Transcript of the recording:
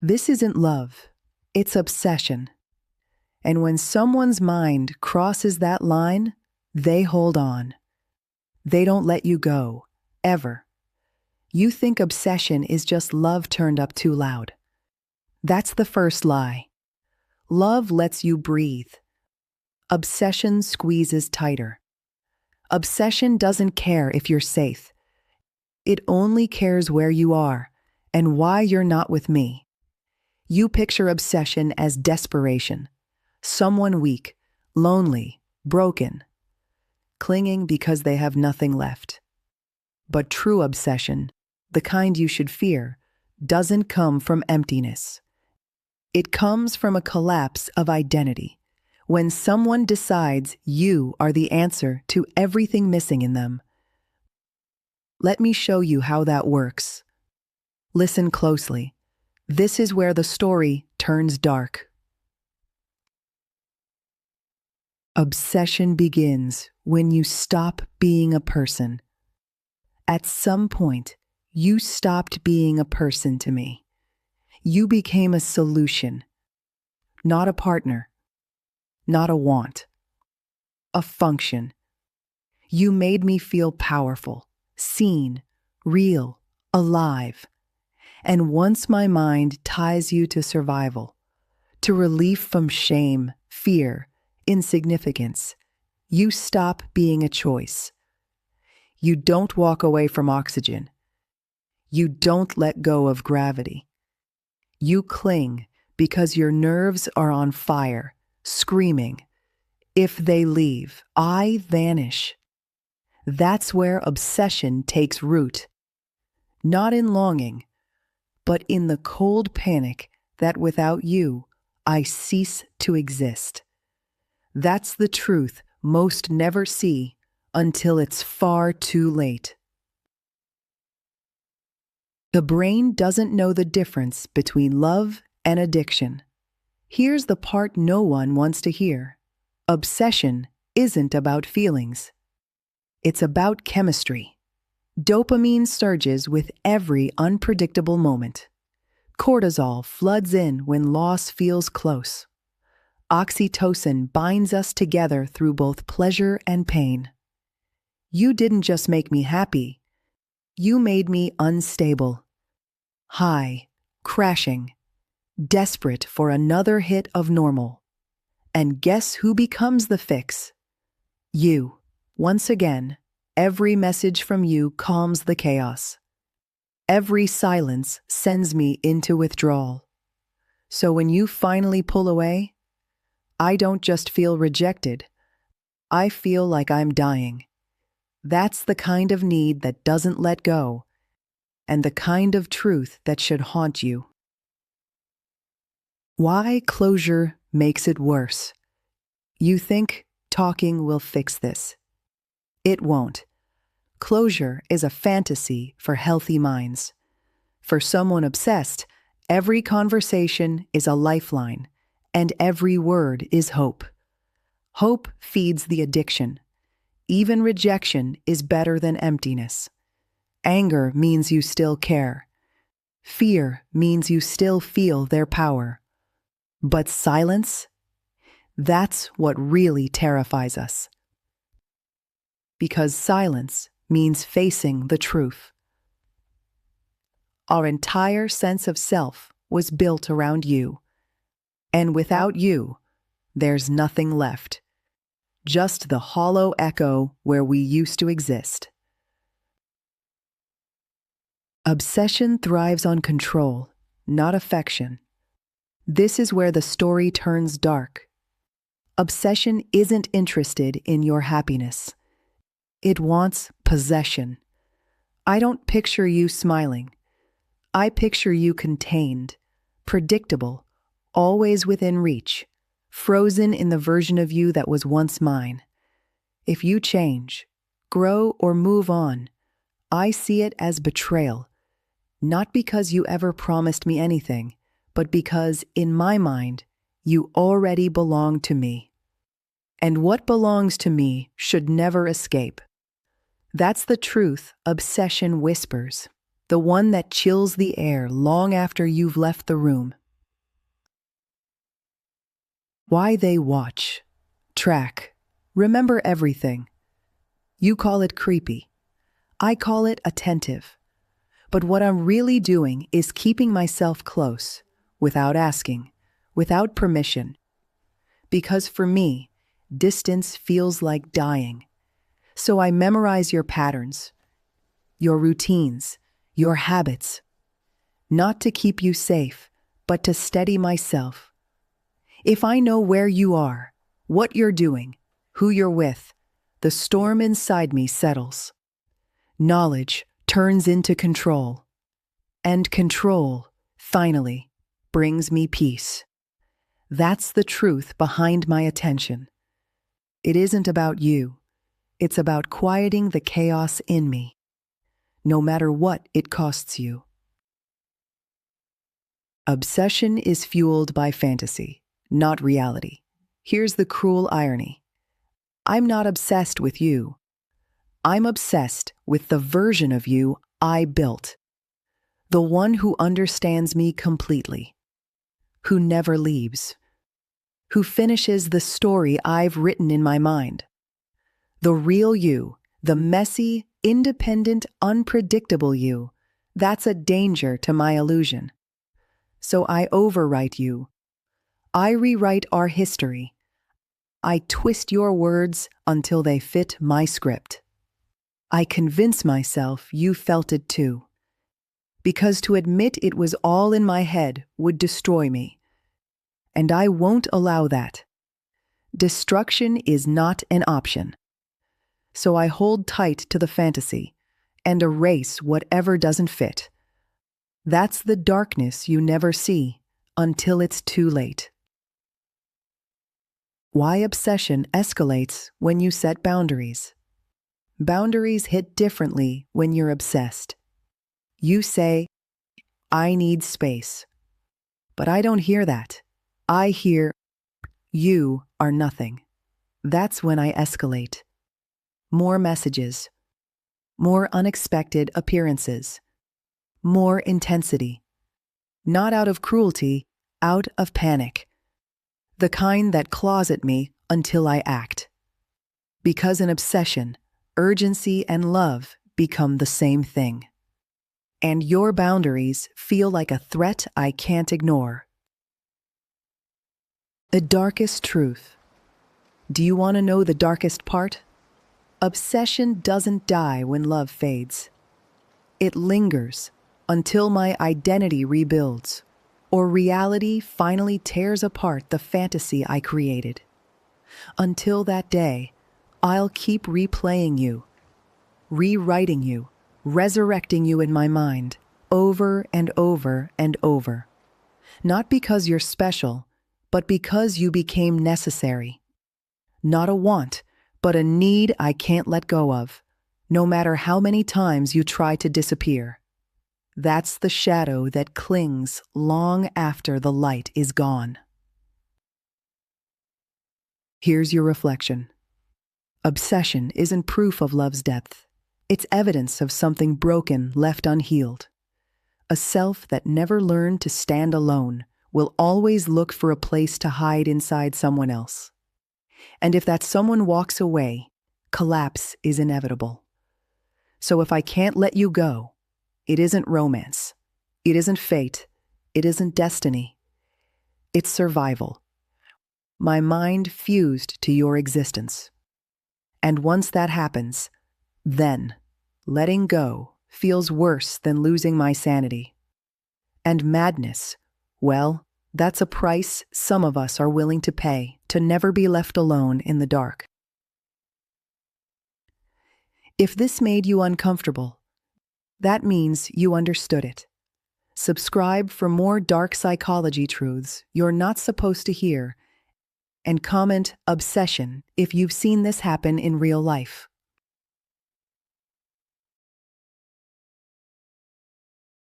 This isn't love, it's obsession. And when someone's mind crosses that line, they hold on. They don't let you go, ever. You think obsession is just love turned up too loud. That's the first lie. Love lets you breathe. Obsession squeezes tighter. Obsession doesn't care if you're safe. It only cares where you are and why you're not with me. You picture obsession as desperation. Someone weak, lonely, broken, clinging because they have nothing left. But true obsession, the kind you should fear, doesn't come from emptiness. It comes from a collapse of identity, when someone decides you are the answer to everything missing in them. Let me show you how that works. Listen closely. This is where the story turns dark. Obsession begins when you stop being a person. At some point, you stopped being a person to me. You became a solution, not a partner, not a want, a function. You made me feel powerful, seen, real, alive. And once my mind ties you to survival, to relief from shame, fear, insignificance, you stop being a choice. You don't walk away from oxygen. You don't let go of gravity. You cling because your nerves are on fire, screaming, "If they leave, I vanish." That's where obsession takes root. Not in longing, but in the cold panic that without you, I cease to exist. That's the truth most never see until it's far too late. The brain doesn't know the difference between love and addiction. Here's the part no one wants to hear. Obsession isn't about feelings. It's about chemistry. Dopamine surges with every unpredictable moment. Cortisol floods in when loss feels close. Oxytocin binds us together through both pleasure and pain. You didn't just make me happy. You made me unstable, high, crashing, desperate for another hit of normal. And guess who becomes the fix? You. Once again, every message from you calms the chaos. Every silence sends me into withdrawal. So when you finally pull away, I don't just feel rejected. I feel like I'm dying. That's the kind of need that doesn't let go, and the kind of truth that should haunt you. Why closure makes it worse? You think talking will fix this. It won't. Closure is a fantasy for healthy minds. For someone obsessed, every conversation is a lifeline, and every word is hope. Hope feeds the addiction. Even rejection is better than emptiness. Anger means you still care. Fear means you still feel their power. But silence? That's what really terrifies us. Because silence means facing the truth. Our entire sense of self was built around you. And without you, there's nothing left. Just the hollow echo where we used to exist. Obsession thrives on control, not affection. This is where the story turns dark. Obsession isn't interested in your happiness. It wants possession. I don't picture you smiling. I picture you contained, predictable, always within reach, frozen in the version of you that was once mine. If you change, grow, or move on, I see it as betrayal, not because you ever promised me anything, but because, in my mind, you already belong to me. And what belongs to me should never escape. That's the truth obsession whispers. the one that chills the air long after you've left the room. Why they watch, track, remember everything. You call it creepy. I call it attentive. But what I'm really doing is keeping myself close, without asking, without permission. Because for me, distance feels like dying. So I memorize your patterns, your routines, your habits. Not to keep you safe, but to steady myself. If I know where you are, what you're doing, who you're with, the storm inside me settles. Knowledge turns into control. And control, finally, brings me peace. That's the truth behind my attention. It isn't about you. It's about quieting the chaos in me, no matter what it costs you. Obsession is fueled by fantasy, not reality. Here's the cruel irony. I'm not obsessed with you. I'm obsessed with the version of you I built. The one who understands me completely, who never leaves, who finishes the story I've written in my mind. The real you, the messy, independent, unpredictable you, that's a danger to my illusion. So I overwrite you. I rewrite our history. I twist your words until they fit my script. I convince myself you felt it too. Because to admit it was all in my head would destroy me. And I won't allow that. Destruction is not an option. So I hold tight to the fantasy and erase whatever doesn't fit. That's the darkness you never see until it's too late. Why obsession escalates when you set boundaries. Boundaries hit differently when you're obsessed. You say, I need space. But I don't hear that. I hear, you are nothing. That's when I escalate. More messages. More unexpected appearances. More intensity. Not out of cruelty, out of panic. The kind that claws at me until I act. Because in obsession, urgency and love become the same thing. And your boundaries feel like a threat I can't ignore. The darkest truth. Do you want to know the darkest part? Obsession doesn't die when love fades. It lingers until my identity rebuilds, or reality finally tears apart the fantasy I created. Until that day, I'll keep replaying you, rewriting you, resurrecting you in my mind, over and over and over. Not because you're special, but because you became necessary. Not a want, but a need I can't let go of, no matter how many times you try to disappear. That's the shadow that clings long after the light is gone. Here's your reflection. Obsession isn't proof of love's depth. It's evidence of something broken left unhealed. A self that never learned to stand alone will always look for a place to hide inside someone else. And if that someone walks away, collapse is inevitable. So if I can't let you go, it isn't romance. It isn't fate. It isn't destiny. It's survival. My mind fused to your existence. And once that happens, then letting go feels worse than losing my sanity. And madness, well, that's a price some of us are willing to pay to never be left alone in the dark. If this made you uncomfortable, that means you understood it. Subscribe for more dark psychology truths you're not supposed to hear, and comment obsession if you've seen this happen in real life.